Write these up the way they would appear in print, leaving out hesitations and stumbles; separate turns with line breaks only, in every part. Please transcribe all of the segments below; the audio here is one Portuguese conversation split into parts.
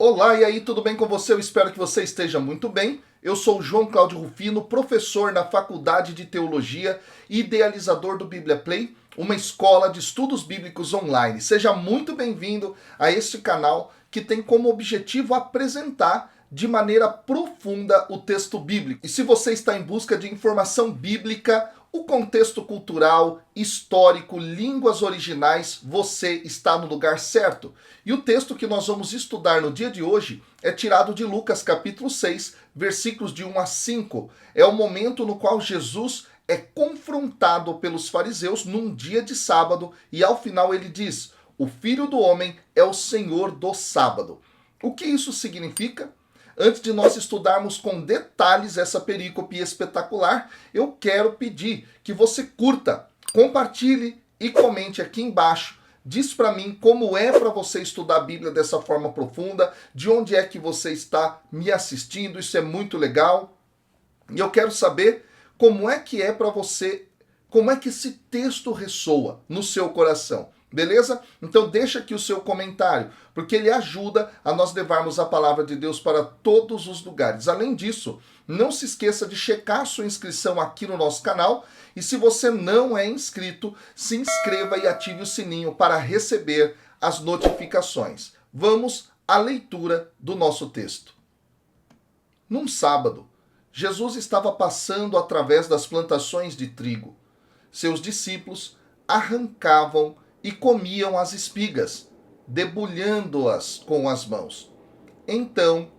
Olá, e aí, tudo bem com você? Eu espero que você esteja muito bem. Eu sou o João Cláudio Rufino, professor na Faculdade de Teologia e idealizador do Bíblia Play, uma escola de estudos bíblicos online. Seja muito bem-vindo a este canal que tem como objetivo apresentar de maneira profunda o texto bíblico. E se você está em busca de informação bíblica, o contexto cultural, histórico, línguas originais, você está no lugar certo. E o texto que nós vamos estudar no dia de hoje é tirado de Lucas capítulo 6, versículos de 1 a 5. É o momento no qual Jesus é confrontado pelos fariseus num dia de sábado e ao final ele diz: "O Filho do Homem é o Senhor do sábado". O que isso significa? Antes de nós estudarmos com detalhes essa perícope espetacular, eu quero pedir que você curta, compartilhe e comente aqui embaixo. Diz para mim como é para você estudar a Bíblia dessa forma profunda, de onde é que você está me assistindo, isso é muito legal. E eu quero saber como é para você, como é que esse texto ressoa no seu coração. Beleza? Então deixa aqui o seu comentário, porque ele ajuda a nós levarmos a palavra de Deus para todos os lugares. Além disso, não se esqueça de checar a sua inscrição aqui no nosso canal. E se você não é inscrito, se inscreva e ative o sininho para receber as notificações. Vamos à leitura do nosso texto. Num sábado, Jesus estava passando através das plantações de trigo. Seus discípulos arrancavam e comiam as espigas, debulhando-as com as mãos. Então,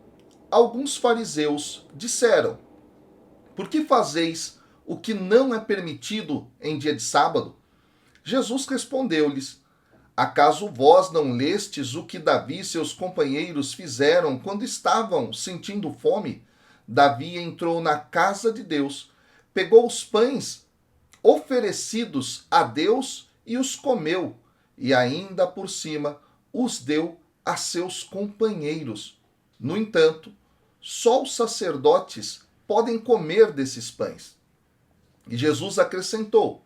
alguns fariseus disseram: "Por que fazeis o que não é permitido em dia de sábado?" Jesus respondeu-lhes: "Acaso vós não lestes o que Davi e seus companheiros fizeram quando estavam sentindo fome? Davi entrou na casa de Deus, pegou os pães oferecidos a Deus e os comeu, e ainda por cima os deu a seus companheiros. No entanto, só os sacerdotes podem comer desses pães." E Jesus acrescentou: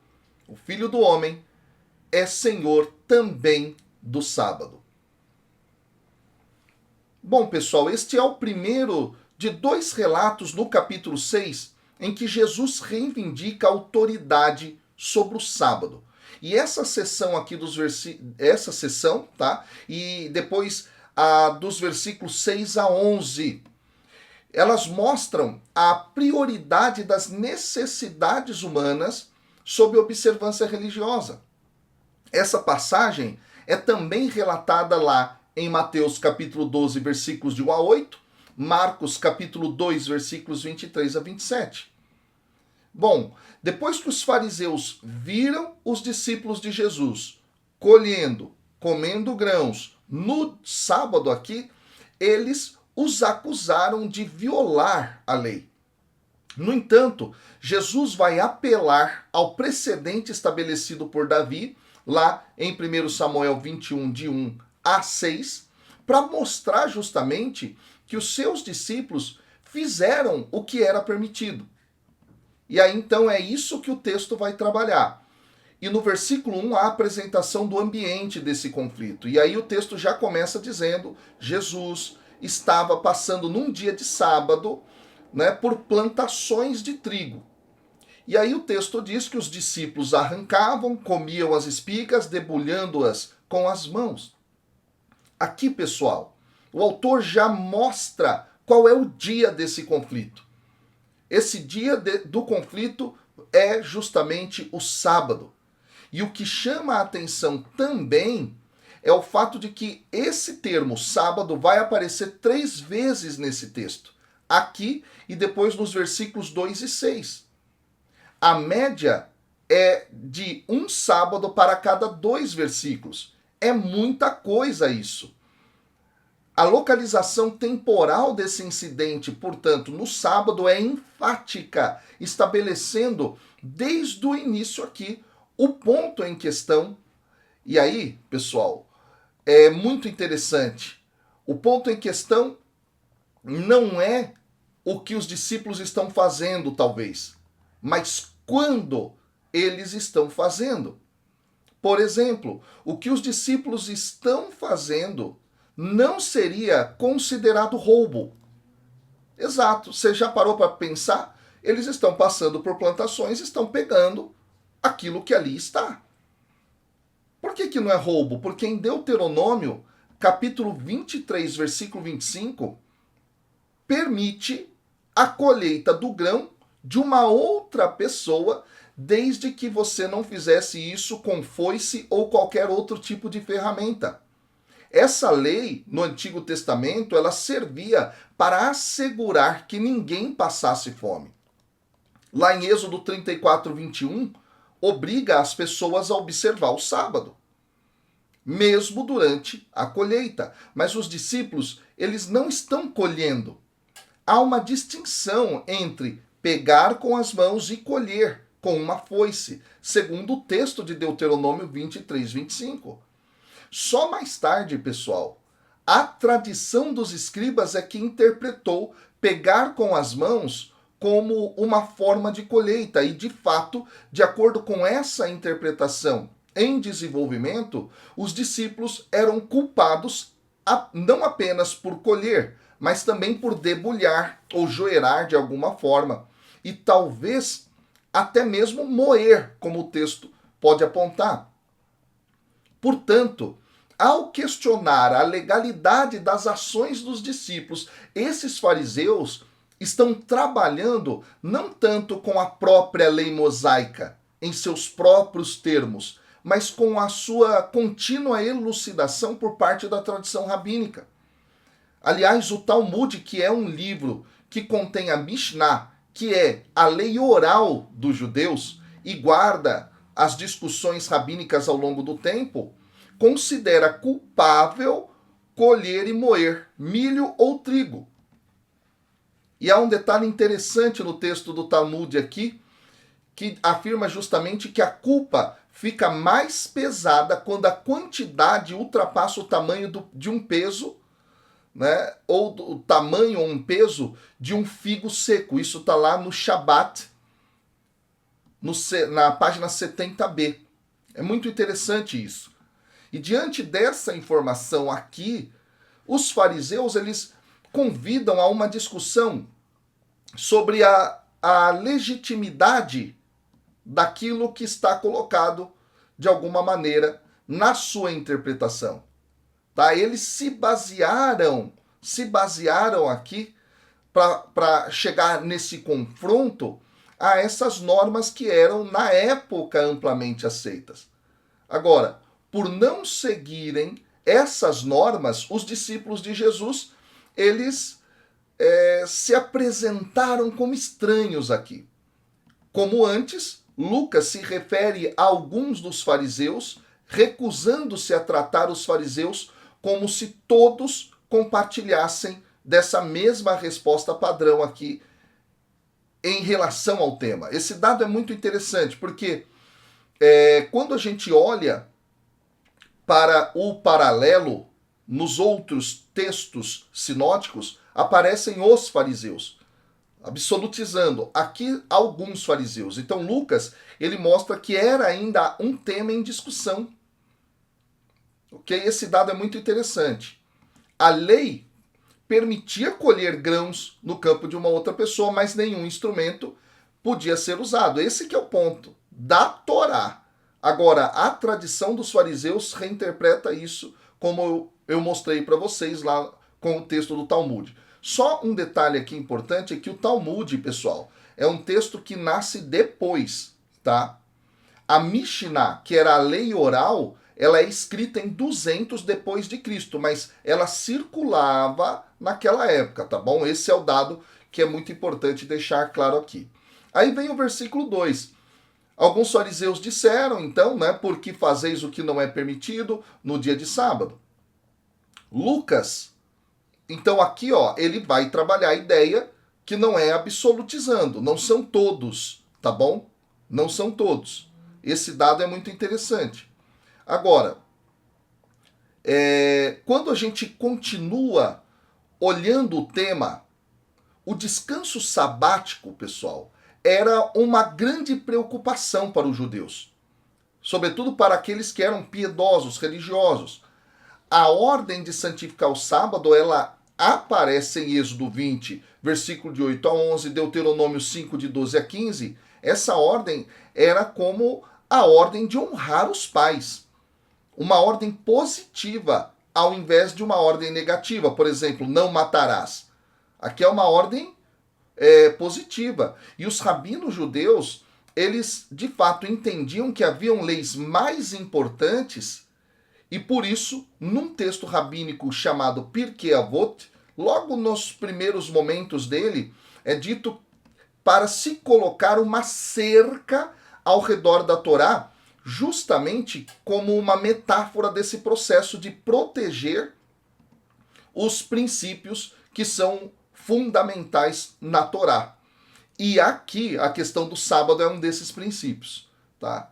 "O Filho do Homem é Senhor também do sábado." Bom, pessoal, este é o primeiro de dois relatos no capítulo 6 em que Jesus reivindica a autoridade sobre o sábado. E essa sessão aqui essa sessão, tá? E depois dos versículos 6 a 11, elas mostram a prioridade das necessidades humanas sob observância religiosa. Essa passagem é também relatada lá em Mateus capítulo 12, versículos de 1 a 8, Marcos capítulo 2, versículos 23 a 27. Bom, depois que os fariseus viram os discípulos de Jesus colhendo, comendo grãos no sábado aqui, eles os acusaram de violar a lei. No entanto, Jesus vai apelar ao precedente estabelecido por Davi, lá em 1 Samuel 21, de 1 a 6, para mostrar justamente que os seus discípulos fizeram o que era permitido. E aí então é isso que o texto vai trabalhar. E no versículo 1 há a apresentação do ambiente desse conflito. E aí o texto já começa dizendo: Jesus estava passando num dia de sábado, né, por plantações de trigo. E aí o texto diz que os discípulos arrancavam, comiam as espigas, debulhando-as com as mãos. Aqui, pessoal, o autor já mostra qual é o dia desse conflito. Esse dia do conflito é justamente o sábado. E o que chama a atenção também é o fato de que esse termo sábado vai aparecer 3 vezes nesse texto. Aqui e depois nos versículos 2 e 6. A média é de um sábado para cada 2 versículos. É muita coisa isso. A localização temporal desse incidente, portanto, no sábado é enfática, estabelecendo desde o início aqui o ponto em questão. E aí, pessoal, é muito interessante. O ponto em questão não é o que os discípulos estão fazendo, talvez, mas quando eles estão fazendo. Por exemplo, o que os discípulos estão fazendo não seria considerado roubo. Exato, você já parou para pensar? Eles estão passando por plantações, estão pegando aquilo que ali está. Por que não é roubo? Porque em Deuteronômio, capítulo 23, versículo 25, permite a colheita do grão de uma outra pessoa, desde que você não fizesse isso com foice ou qualquer outro tipo de ferramenta. Essa lei, no Antigo Testamento, ela servia para assegurar que ninguém passasse fome. Lá em Êxodo 34, 21, obriga as pessoas a observar o sábado, mesmo durante a colheita. Mas os discípulos, eles não estão colhendo. Há uma distinção entre pegar com as mãos e colher com uma foice, segundo o texto de Deuteronômio 23, 25. Só mais tarde, pessoal, a tradição dos escribas é que interpretou pegar com as mãos como uma forma de colheita. E, de fato, de acordo com essa interpretação em desenvolvimento, os discípulos eram culpados não apenas por colher, mas também por debulhar ou joerar de alguma forma. E talvez até mesmo moer, como o texto pode apontar. Portanto, ao questionar a legalidade das ações dos discípulos, esses fariseus estão trabalhando não tanto com a própria lei mosaica, em seus próprios termos, mas com a sua contínua elucidação por parte da tradição rabínica. Aliás, o Talmud, que é um livro que contém a Mishnah, que é a lei oral dos judeus e guarda as discussões rabínicas ao longo do tempo, considera culpável colher e moer milho ou trigo. E há um detalhe interessante no texto do Talmud aqui, que afirma justamente que a culpa fica mais pesada quando a quantidade ultrapassa o tamanho de um peso, né? Ou o tamanho ou um peso de um figo seco. Isso está lá no Shabat, na página 70b. É muito interessante isso. E diante dessa informação aqui, os fariseus eles convidam a uma discussão sobre a legitimidade daquilo que está colocado, de alguma maneira, na sua interpretação. Tá? Eles se basearam aqui para chegar nesse confronto a essas normas que eram, na época, amplamente aceitas. Agora, por não seguirem essas normas, os discípulos de Jesus, eles se apresentaram como estranhos aqui. Como antes, Lucas se refere a alguns dos fariseus, recusando-se a tratar os fariseus como se todos compartilhassem dessa mesma resposta padrão aqui em relação ao tema. Esse dado é muito interessante, porque quando a gente olha para o paralelo nos outros textos sinóticos, aparecem os fariseus, absolutizando aqui alguns fariseus. Então Lucas, ele mostra que era ainda um tema em discussão. Ok? Esse dado é muito interessante. A lei permitia colher grãos no campo de uma outra pessoa, mas nenhum instrumento podia ser usado. Esse que é o ponto da Torá. Agora, a tradição dos fariseus reinterpreta isso, como eu mostrei para vocês lá com o texto do Talmud. Só um detalhe aqui importante é que o Talmud, pessoal, é um texto que nasce depois, tá? A Mishnah, que era a lei oral, ela é escrita em 200 depois de Cristo, mas ela circulava naquela época, tá bom? Esse é o dado que é muito importante deixar claro aqui. Aí vem o versículo 2. Alguns fariseus disseram, então, né, por que fazeis o que não é permitido no dia de sábado? Lucas, então aqui, ó, ele vai trabalhar a ideia que não é absolutizando, não são todos, tá bom? Não são todos. Esse dado é muito interessante. Agora, quando a gente continua olhando o tema, o descanso sabático, pessoal, era uma grande preocupação para os judeus, sobretudo para aqueles que eram piedosos, religiosos. A ordem de santificar o sábado, ela aparece em Êxodo 20, versículo de 8 a 11, Deuteronômio 5, de 12 a 15. Essa ordem era como a ordem de honrar os pais. Uma ordem positiva, ao invés de uma ordem negativa. Por exemplo, não matarás. Aqui é uma ordem positiva. E os rabinos judeus, eles de fato entendiam que haviam leis mais importantes e por isso, num texto rabínico chamado Pirkei Avot, logo nos primeiros momentos dele, é dito para se colocar uma cerca ao redor da Torá, justamente como uma metáfora desse processo de proteger os princípios que são fundamentais na Torá. E aqui a questão do sábado é um desses princípios, tá?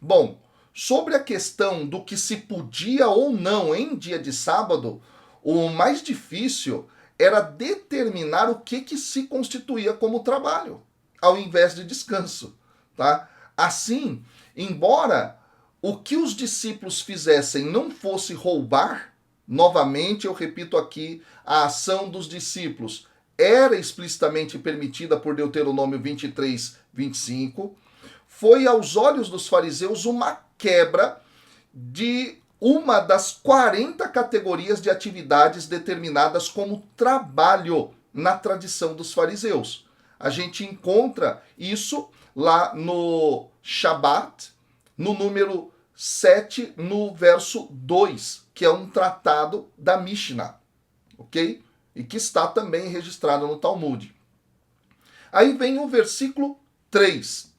Bom, sobre a questão do que se podia ou não em dia de sábado, o mais difícil era determinar o que se constituía como trabalho, ao invés de descanso, tá? Assim, embora o que os discípulos fizessem não fosse roubar, novamente eu repito aqui, a ação dos discípulos era explicitamente permitida por Deuteronômio 23, 25, foi aos olhos dos fariseus uma quebra de uma das 40 categorias de atividades determinadas como trabalho na tradição dos fariseus. A gente encontra isso lá no Shabat, no número 7, no verso 2, que é um tratado da Mishnah, ok? E que está também registrado no Talmud. Aí vem o versículo 3.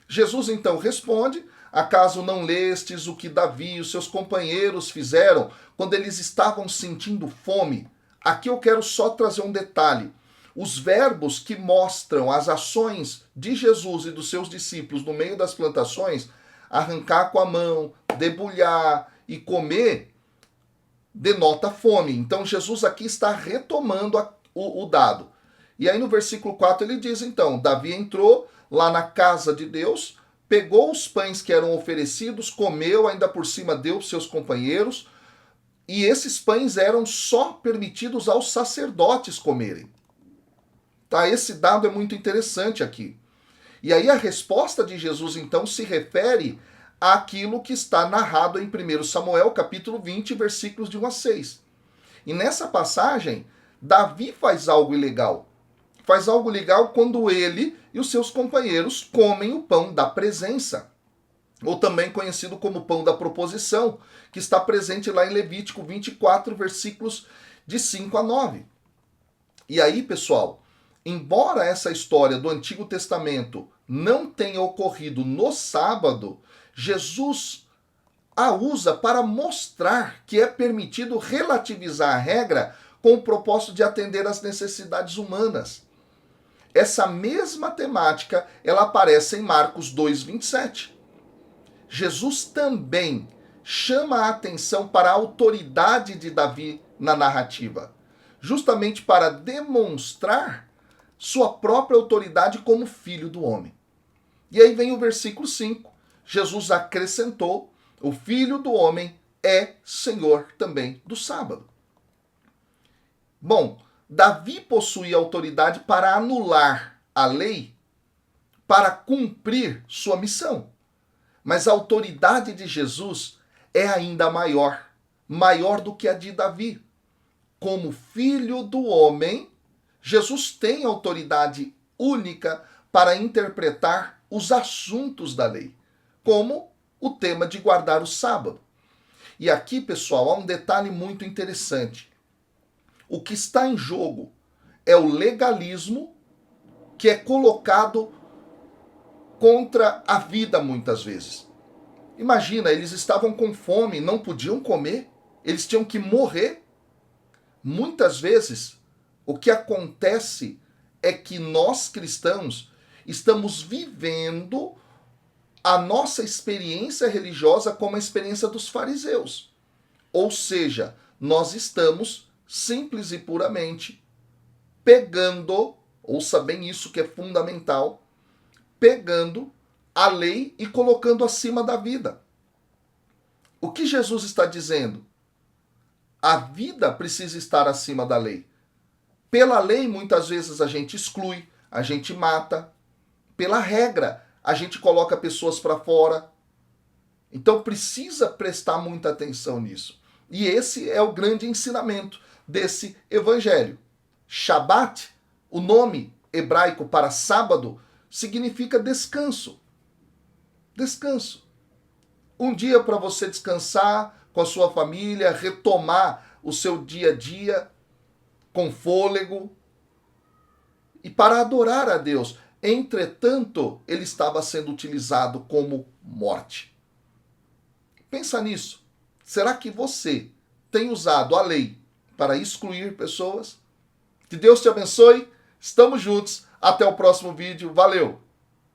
Jesus então responde: acaso não lestes o que Davi e os seus companheiros fizeram quando eles estavam sentindo fome? Aqui eu quero só trazer um detalhe. Os verbos que mostram as ações de Jesus e dos seus discípulos no meio das plantações, arrancar com a mão, debulhar e comer, denota fome. Então Jesus aqui está retomando o dado. E aí no versículo 4 ele diz então, Davi entrou lá na casa de Deus, pegou os pães que eram oferecidos, comeu, ainda por cima deu para seus companheiros, e esses pães eram só permitidos aos sacerdotes comerem. Tá? Esse dado é muito interessante aqui. E aí a resposta de Jesus então se refere àquilo que está narrado em 1 Samuel, capítulo 20, versículos de 1 a 6. E nessa passagem, Davi faz algo ilegal. Faz algo legal quando ele e os seus companheiros comem o pão da presença, ou também conhecido como pão da proposição, que está presente lá em Levítico 24, versículos de 5 a 9. E aí, pessoal, embora essa história do Antigo Testamento não tenha ocorrido no sábado, Jesus a usa para mostrar que é permitido relativizar a regra com o propósito de atender às necessidades humanas. Essa mesma temática, ela aparece em Marcos 2:27. Jesus também chama a atenção para a autoridade de Davi na narrativa, justamente para demonstrar sua própria autoridade como filho do homem. E aí vem o versículo 5. Jesus acrescentou: o filho do homem é senhor também do sábado. Bom, Davi possuía autoridade para anular a lei, para cumprir sua missão. Mas a autoridade de Jesus é ainda maior, maior do que a de Davi. Como filho do homem, Jesus tem autoridade única para interpretar os assuntos da lei, como o tema de guardar o sábado. E aqui, pessoal, há um detalhe muito interessante. O que está em jogo é o legalismo que é colocado contra a vida muitas vezes. Imagina, eles estavam com fome, não podiam comer, eles tinham que morrer. Muitas vezes, o que acontece é que nós cristãos estamos vivendo a nossa experiência religiosa como a experiência dos fariseus. Ou seja, nós estamos simples e puramente pegando, ouça bem isso que é fundamental, pegando a lei e colocando acima da vida. O que Jesus está dizendo? A vida precisa estar acima da lei. Pela lei, muitas vezes a gente exclui, a gente mata. Pela regra, a gente coloca pessoas para fora. Então precisa prestar muita atenção nisso. E esse é o grande ensinamento desse evangelho. Shabat, o nome hebraico para sábado, significa descanso. Descanso. Um dia para você descansar com a sua família, retomar o seu dia a dia com fôlego e para adorar a Deus. Entretanto, ele estava sendo utilizado como morte. Pensa nisso. Será que você tem usado a lei para excluir pessoas? Que Deus te abençoe. Estamos juntos. Até o próximo vídeo. Valeu!